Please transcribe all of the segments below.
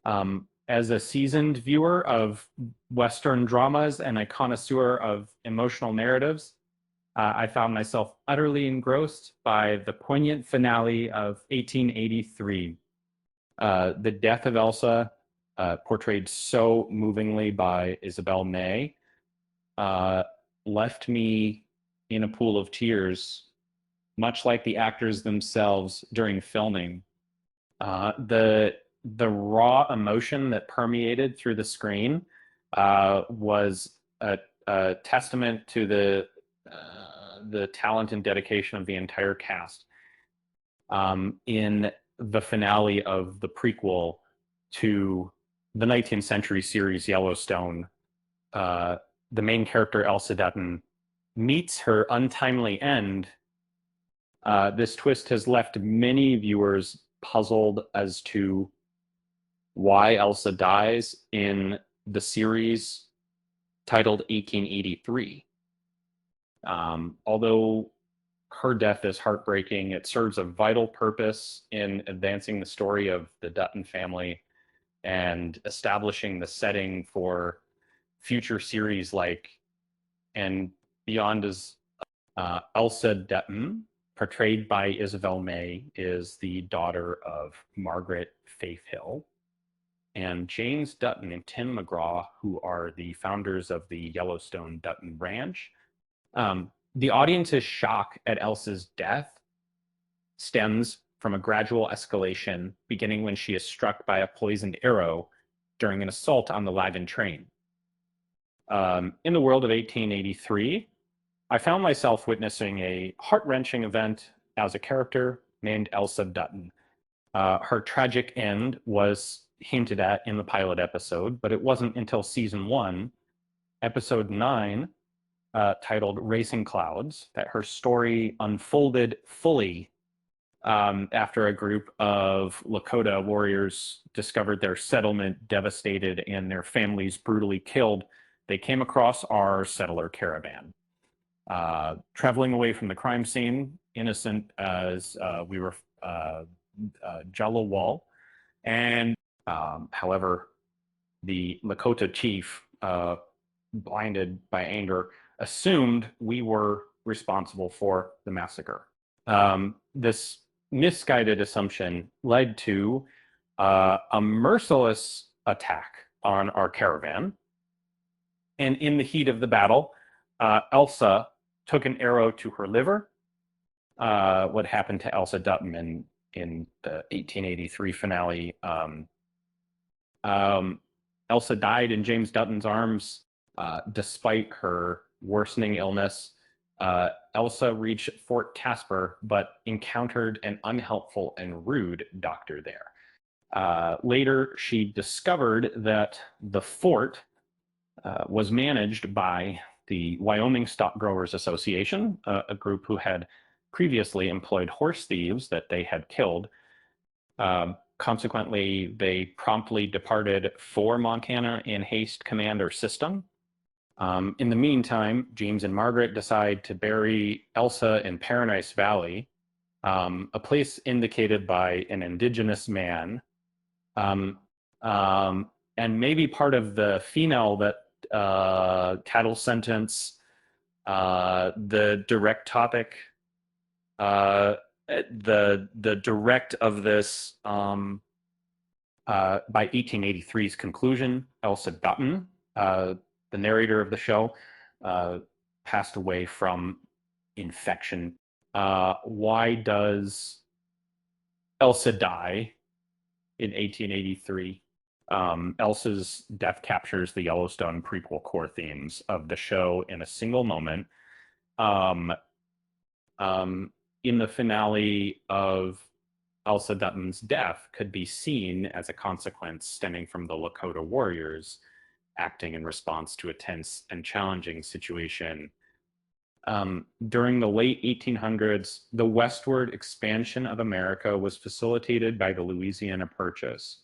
As a seasoned viewer of Western dramas and a connoisseur of emotional narratives, I found myself utterly engrossed by the poignant finale of 1883. The death of Elsa, portrayed so movingly by Isabel May, uh, left me in a pool of tears, much like the actors themselves during filming. The raw emotion that permeated through the screen was a testament to the talent and dedication of the entire cast. In the finale of the prequel to the 19th century series Yellowstone, uh, the main character Elsa Dutton meets her untimely end. This twist has left many viewers puzzled as to why Elsa dies in the series titled 1883. Although her death is heartbreaking, it serves a vital purpose in advancing the story of the Dutton family and establishing the setting for future series like and beyond. As Elsa Dutton, portrayed by Isabel May, is the daughter of Margaret Faith Hill, and James Dutton and Tim McGraw, who are the founders of the Yellowstone Dutton Ranch. The audience's shock at Elsa's death stems from a gradual escalation, beginning when she is struck by a poisoned arrow during an assault on the wagon train. In the world of 1883, I found myself witnessing a heart-wrenching event as a character named Elsa Dutton. Her tragic end was hinted at in the pilot episode, but it wasn't until season 1, episode 9, titled Racing Clouds, that her story unfolded fully after a group of Lakota warriors discovered their settlement devastated and their families brutally killed. They came across our settler caravan. Traveling away from the crime scene, innocent as we were, Jello Wall. And however, the Lakota chief, blinded by anger, assumed we were responsible for the massacre. This misguided assumption led to a merciless attack on our caravan. And in the heat of the battle, Elsa took an arrow to her liver. What happened to Elsa Dutton in the 1883 finale? Elsa died in James Dutton's arms despite her worsening illness. Elsa reached Fort Casper, but encountered an unhelpful and rude doctor there. Later, she discovered that the fort was managed by the Wyoming Stock Growers Association, a group who had previously employed horse thieves that they had killed. Consequently, they promptly departed for Montana in haste commander system. In the meantime, James and Margaret decide to bury Elsa in Paradise Valley, a place indicated by an indigenous man, and maybe part of the female that cattle sentence, the direct topic, the direct of this, by 1883's conclusion, Elsa Dutton, the narrator of the show, passed away from infection. Why does Elsa die in 1883? Elsa's death captures the Yellowstone prequel core themes of the show in a single moment. In the finale of Elsa Dutton's death could be seen as a consequence stemming from the Lakota warriors acting in response to a tense and challenging situation. During the late 1800s, the westward expansion of America was facilitated by the Louisiana Purchase,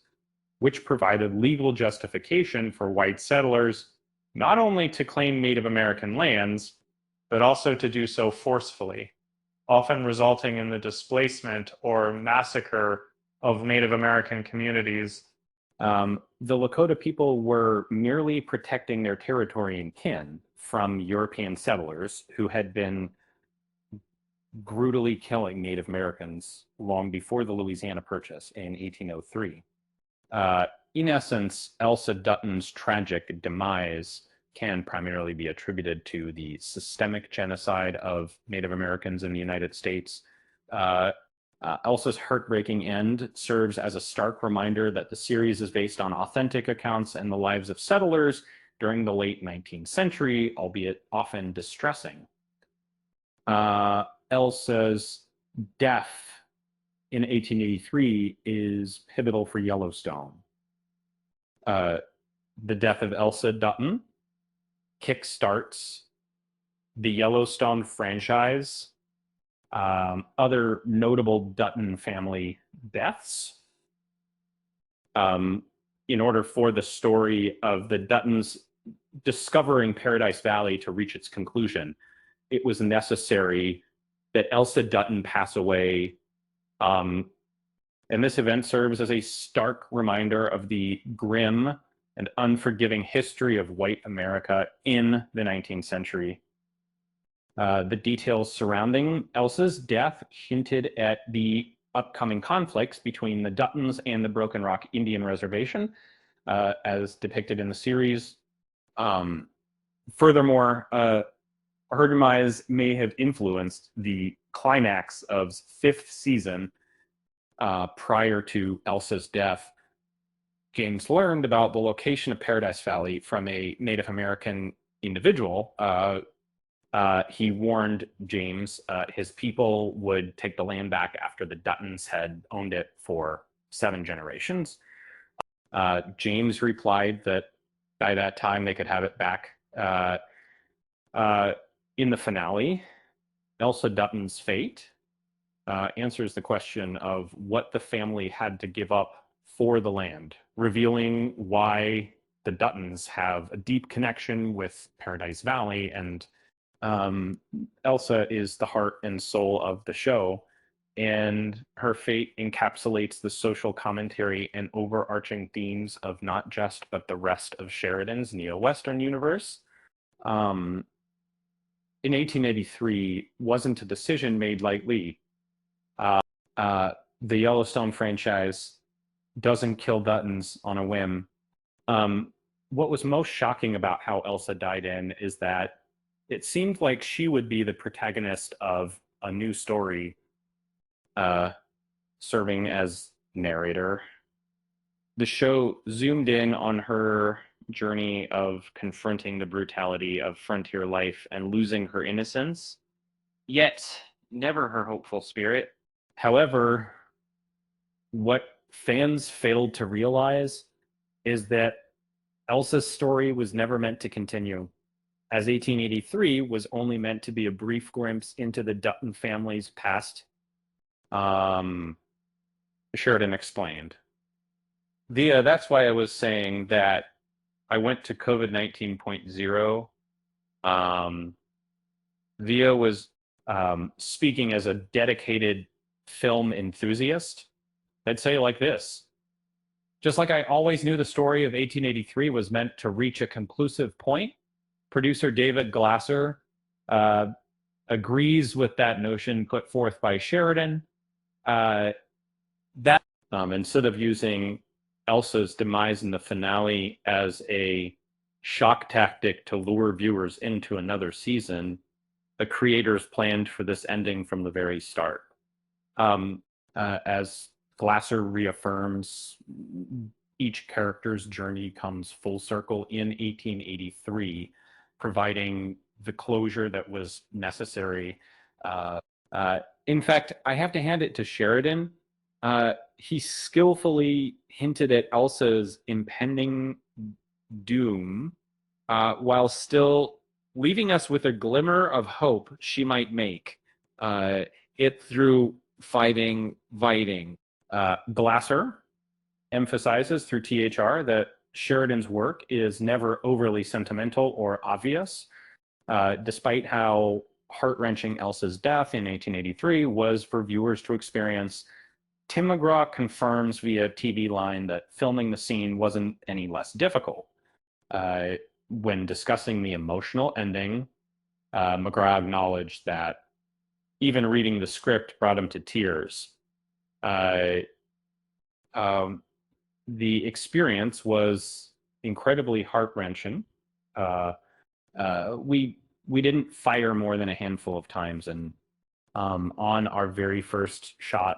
which provided legal justification for white settlers not only to claim Native American lands, but also to do so forcefully, often resulting in the displacement or massacre of Native American communities The Lakota people were merely protecting their territory and kin from European settlers who had been brutally killing Native Americans long before the Louisiana Purchase in 1803. In essence, Elsa Dutton's tragic demise can primarily be attributed to the systemic genocide of Native Americans in the United States. Elsa's heartbreaking end serves as a stark reminder that the series is based on authentic accounts and the lives of settlers during the late 19th century, albeit often distressing. Elsa's death in 1883 is pivotal for Yellowstone. The death of Elsa Dutton kickstarts the Yellowstone franchise. Other notable Dutton family deaths. In order for the story of the Duttons discovering Paradise Valley to reach its conclusion, it was necessary that Elsa Dutton pass away. And this event serves as a stark reminder of the grim and unforgiving history of white America in the 19th century. The details surrounding Elsa's death hinted at the upcoming conflicts between the Duttons and the Broken Rock Indian Reservation, as depicted in the series. Furthermore, her demise may have influenced the climax of fifth season. Prior to Elsa's death, James learned about the location of Paradise Valley from a Native American individual. He warned James his people would take the land back after the Duttons had owned it for 7 generations. James replied that by that time they could have it back. In the finale, Elsa Dutton's fate answers the question of what the family had to give up for the land, revealing why the Duttons have a deep connection with Paradise Valley. And Elsa is the heart and soul of the show, and her fate encapsulates the social commentary and overarching themes of not just, but the rest of Sheridan's neo-Western universe. In 1883 wasn't a decision made lightly. The Yellowstone franchise doesn't kill Duttons on a whim. What was most shocking about how Elsa died in is that it seemed like she would be the protagonist of a new story, serving as narrator. The show zoomed in on her journey of confronting the brutality of frontier life and losing her innocence, yet never her hopeful spirit. However, what fans failed to realize is that Elsa's story was never meant to continue, as 1883 was only meant to be a brief glimpse into the Dutton family's past. Sheridan explained. That's why I was saying that I went to COVID 19.0. Via was speaking as a dedicated film enthusiast. I'd say like this: just like I always knew the story of 1883 was meant to reach a conclusive point, producer David Glasser agrees with that notion put forth by Sheridan. Instead of using Elsa's demise in the finale as a shock tactic to lure viewers into another season, the creators planned for this ending from the very start. As Glasser reaffirms, each character's journey comes full circle in 1883, providing the closure that was necessary. In fact, I have to hand it to Sheridan. He skillfully hinted at Elsa's impending doom, while still leaving us with a glimmer of hope she might make it through fighting. Glasser emphasizes through THR that Sheridan's work is never overly sentimental or obvious, despite how heart-wrenching Elsa's death in 1883 was for viewers to experience. Tim McGraw confirms via TV line that filming the scene wasn't any less difficult. Uh, when discussing the emotional ending, McGraw acknowledged that even reading the script brought him to tears. Uh, um, the experience was incredibly heart-wrenching. Uh, we didn't fire more than a handful of times, and on our very first shot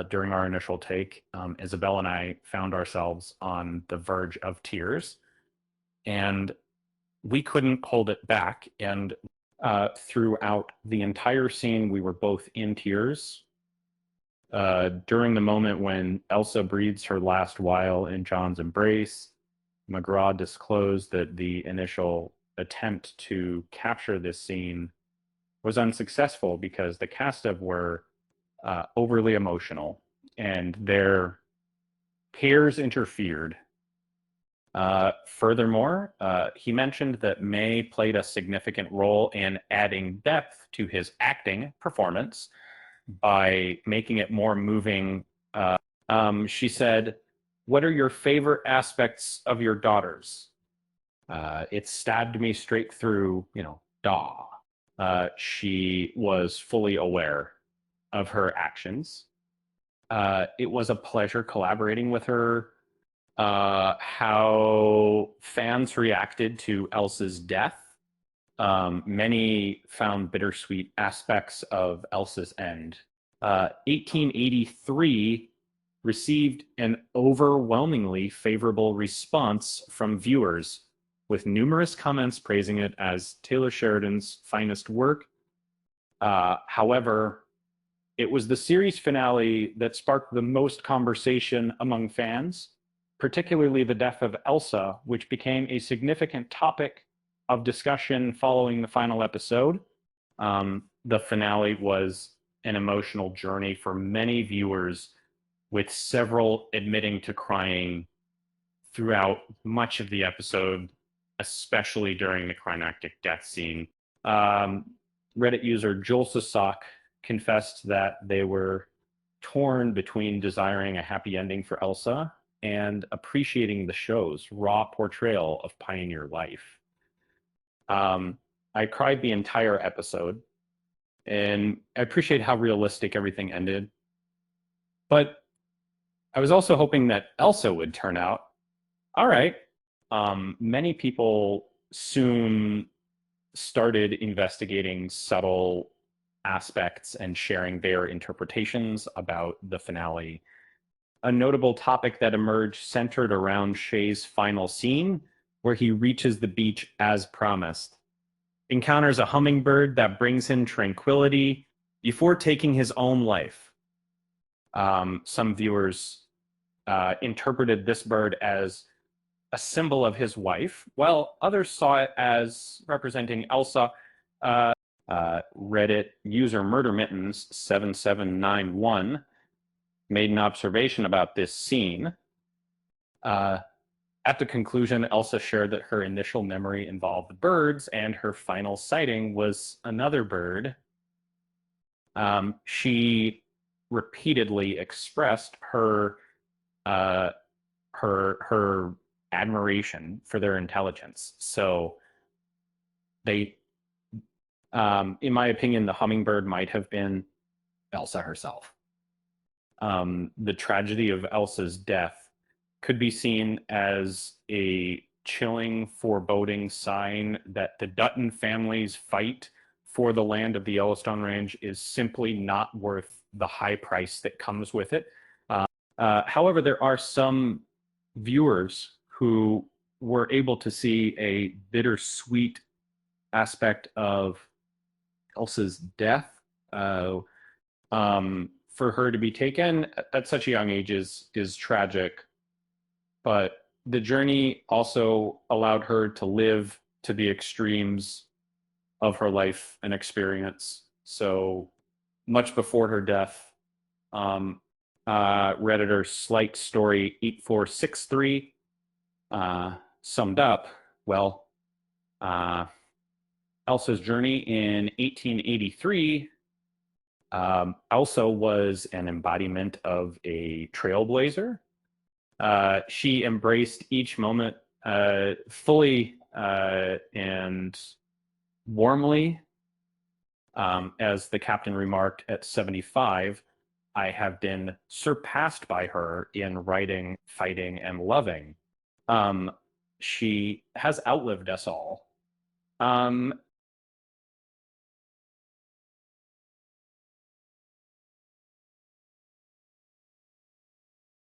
during our initial take, Isabel and I found ourselves on the verge of tears, and we couldn't hold it back. And throughout the entire scene, we were both in tears. During the moment when Elsa breathes her last while in John's embrace, McGraw disclosed that the initial attempt to capture this scene was unsuccessful because the cast of were overly emotional and their pairs interfered. Furthermore, he mentioned that May played a significant role in adding depth to his acting performance by making it more moving. She said, "What are your favorite aspects of your daughters?" It stabbed me straight through, daw. She was fully aware of her actions. It was a pleasure collaborating with her. How fans reacted to Elsa's death. Many found bittersweet aspects of Elsa's end. 1883 received an overwhelmingly favorable response from viewers, with numerous comments praising it as Taylor Sheridan's finest work. However, it was the series finale that sparked the most conversation among fans, particularly the death of Elsa, which became a significant topic of discussion following the final episode. The finale was an emotional journey for many viewers, with several admitting to crying throughout much of the episode, especially during the climactic death scene. Reddit user Jolsasak confessed that they were torn between desiring a happy ending for Elsa and appreciating the show's raw portrayal of pioneer life. I cried the entire episode, and I appreciate how realistic everything ended. But I was also hoping that Elsa would turn out all right. Many people soon started investigating subtle aspects and sharing their interpretations about the finale. A notable topic that emerged centered around Shay's final scene, where he reaches the beach as promised, encounters a hummingbird that brings him tranquility before taking his own life. Some viewers interpreted this bird as a symbol of his wife, while others saw it as representing Elsa. Reddit user Murder Mittens 7791 made an observation about this scene. At the conclusion, Elsa shared that her initial memory involved birds, and her final sighting was another bird. She repeatedly expressed her admiration for their intelligence. So they, in my opinion, the hummingbird might have been Elsa herself. The tragedy of Elsa's death could be seen as a chilling, foreboding sign that the Dutton family's fight for the land of the Yellowstone Range is simply not worth the high price that comes with it. However, there are some viewers who were able to see a bittersweet aspect of Elsa's death. For her to be taken at such a young age is tragic, but the journey also allowed her to live to the extremes of her life and experience. So much before her death, Redditor Slight Story 8463 summed up, well, Elsa's journey in 1883 Elsa was an embodiment of a trailblazer. She embraced each moment fully and warmly. As the captain remarked at 75, I have been surpassed by her in writing, fighting, and loving. Um, she has outlived us all.